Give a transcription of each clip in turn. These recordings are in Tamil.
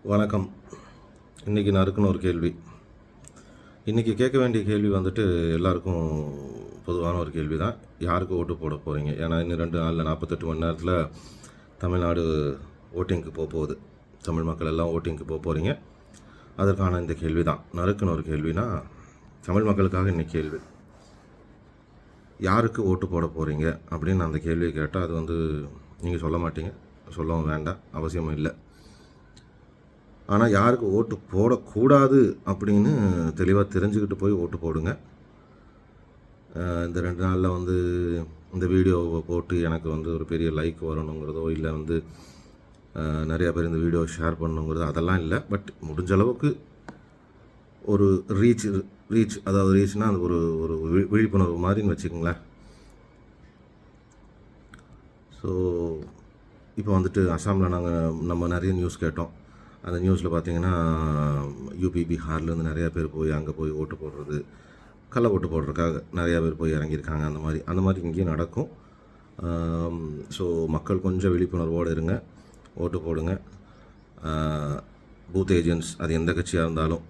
வணக்கம். இன்றைக்கி நறுக்குன்னு ஒரு கேள்வி. இன்றைக்கி கேட்க வேண்டிய கேள்வி வந்துட்டு எல்லாருக்கும் பொதுவான ஒரு கேள்வி தான். யாருக்கு ஓட்டு போட போகிறீங்க? ஏன்னா இன்னும் 2 நாளில் 48 மணி நேரத்தில் தமிழ்நாடு ஓட்டிங்க்கு போகுது. தமிழ் மக்கள் எல்லாம் ஓட்டிங்க்கு போகிறீங்க. அதற்கான இந்த கேள்வி தான். நறுக்குன்னு ஒரு கேள்வினா தமிழ் மக்களுக்காக இன்றைக்கி கேள்வி. யாருக்கு ஓட்டு போட போகிறீங்க அப்படின்னு அந்த கேள்வியை கேட்டால் அது வந்து நீங்கள் சொல்ல மாட்டீங்க, சொல்லவும் வேண்டாம், அவசியமும் இல்லை. ஆனால் யாருக்கு ஓட்டு போடக்கூடாது அப்படின்னு தெளிவாக தெரிஞ்சுக்கிட்டு போய் ஓட்டு போடுங்க. இந்த 2 நாளில் வந்து இந்த வீடியோவை போட்டு எனக்கு வந்து ஒரு பெரிய லைக் வரணுங்கிறதோ இல்லை வந்து நிறையா பேர் இந்த வீடியோ ஷேர் பண்ணணுங்கிறதோ அதெல்லாம் இல்லை. பட் முடிஞ்ச அளவுக்கு ஒரு ரீச் அதாவது ரீச்னால் அது ஒரு ஒரு விழிப்புணர்வு மாதிரின்னு வச்சுக்கோங்களேன். ஸோ இப்போ வந்துட்டு அசாமில் நம்ம நிறைய நியூஸ் கேட்டோம். அந்த நியூஸில் பார்த்திங்கன்னா யூபி பீகார்லேருந்து நிறையா பேர் போய் அங்கே போய் ஓட்டு போடுறது, கள்ள ஓட்டு போடுறதுக்காக நிறையா பேர் போய் இறங்கியிருக்காங்க. அந்த மாதிரி இங்கேயும் நடக்கும். ஸோ மக்கள் கொஞ்சம் விழிப்புணர்வோடு இருங்க, ஓட்டு போடுங்க. பூத் ஏஜென்ட்ஸ் அது எந்த கட்சியாக இருந்தாலும்,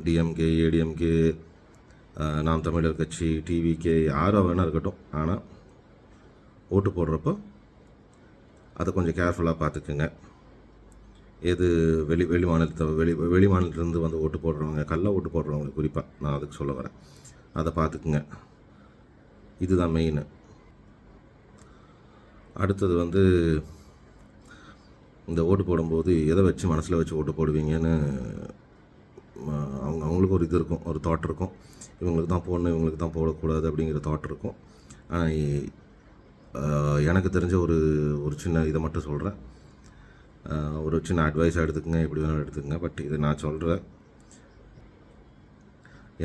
டிஎம்கே, ஏடிஎம்கே, நாம் தமிழர் கட்சி, டிவிகே, யாரோ வேணால் இருக்கட்டும். ஆனால் ஓட்டு போடுறப்போ அதை கொஞ்சம் கேர்ஃபுல்லாக பார்த்துக்குங்க. எது வெளி மாநிலத்திலேருந்து வந்து ஓட்டு போடுறவங்க, கள்ள ஓட்டு போடுறவங்க குறிப்பாக நான் அதுக்கு சொல்ல வரேன், அதை பார்த்துக்குங்க. இதுதான் மெயின். அடுத்தது வந்து இந்த ஓட்டு போடும்போது எதை வச்சு மனசில் வச்சு ஓட்டு போடுவீங்கன்னு அவங்களுக்கு ஒரு இது இருக்கும், ஒரு தாட் இருக்கும். இவங்களுக்கு தான் போடணும், இவங்களுக்கு தான் போடக்கூடாது அப்படிங்கிற தாட் இருக்கும். ஆனால் எனக்கு தெரிஞ்ச ஒரு சின்ன இதை மட்டும் சொல்கிறேன். ஒரு சின்ன அட்வைஸாக எடுத்துக்கங்க, எப்படி வேணாலும் எடுத்துக்கங்க. பட் இதை நான் சொல்கிறேன்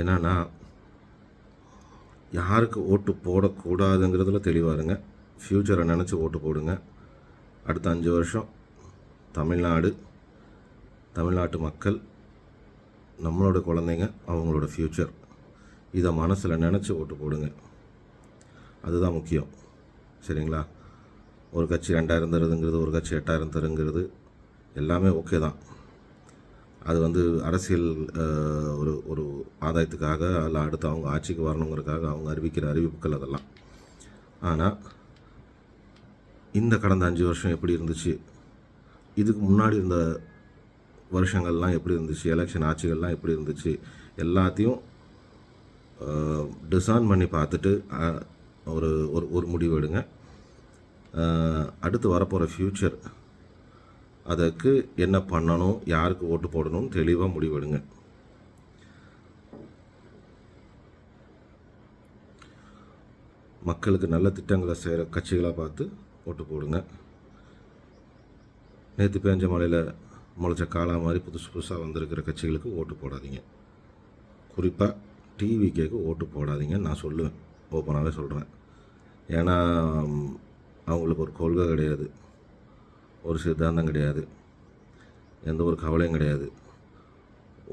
என்னன்னா, யாருக்கு ஓட்டு போடக்கூடாதுங்கிறதுல தெளிவாக இருங்க. ஃப்யூச்சரை நினச்சி ஓட்டு போடுங்க. அடுத்த 5 வருஷம் தமிழ்நாட்டு மக்கள், நம்மளோட குழந்தைங்க, அவங்களோட ஃப்யூச்சர், இதை மனசில் நினச்சி ஓட்டு போடுங்க. அதுதான் முக்கியம். சரிங்களா? ஒரு கட்சி 2000 தருதுங்கிறது, ஒரு கட்சி 8000 தருங்கிறது எல்லாமே ஓகே தான். அது வந்து அரசியல் ஒரு ஆதாயத்துக்காக அல்ல அடுத்து அவங்க ஆட்சிக்கு வரணுங்கிறதுக்காக அவங்க அறிவிக்கிற அறிவிப்புகள் அதெல்லாம். ஆனால் இந்த கடந்த 5 வருஷம் எப்படி இருந்துச்சு, இதுக்கு முன்னாடி இருந்த வருஷங்கள்லாம் எப்படி இருந்துச்சு, எலெக்ஷன் ஆட்சிகள்லாம் எப்படி இருந்துச்சு, எல்லாத்தையும் டிசைன் பண்ணி பார்த்துட்டு ஒரு முடிவு எடுங்க. அடுத்து வரப்போகிற ஃப்யூச்சர், அதுக்கு என்ன பண்ணணும், யாருக்கு ஓட்டு போடணும் தெளிவாக முடிவெடுங்க. மக்களுக்கு நல்ல திட்டங்களை செய்கிற கட்சிகளாக பார்த்து ஓட்டு போடுங்க. நேற்று பேஞ்ச மழையில் முளைச்ச காலா மாதிரி புதுசாக வந்திருக்கிற கட்சிகளுக்கு ஓட்டு போடாதீங்க. குறிப்பாக டிவிகேக்கு ஓட்டு போடாதீங்கன்னு நான் சொல்லுவேன், ஓப்பனாகவே சொல்கிறேன். ஏன்னா அவங்களுக்கு ஒரு கொள்கை கிடையாது, ஒரு சித்தாந்தம் கிடையாது, எந்த ஒரு கவலையும் கிடையாது.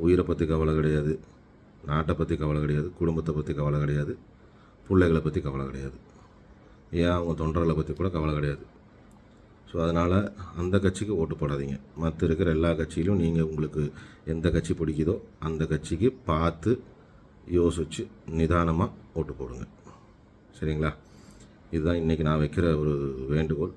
உயிரை பற்றி கவலை கிடையாது, நாட்டை பற்றி கவலை கிடையாது, குடும்பத்தை பற்றி கவலை கிடையாது, பிள்ளைகளை பற்றி கவலை கிடையாது, ஏன் அவங்க தொண்டர்களை பற்றி கூட கவலை கிடையாது. ஸோ அதனால் அந்த கட்சிக்கு ஓட்டு போடாதீங்க. மற்ற இருக்கிற எல்லா கட்சியிலும் நீங்கள் உங்களுக்கு எந்த கட்சி பிடிக்குதோ அந்த கட்சிக்கு பார்த்து யோசித்து நிதானமாக ஓட்டு போடுங்க. சரிங்களா? இதுதான் இன்றைக்கி நான் வைக்கிற ஒரு வேண்டுகோள்.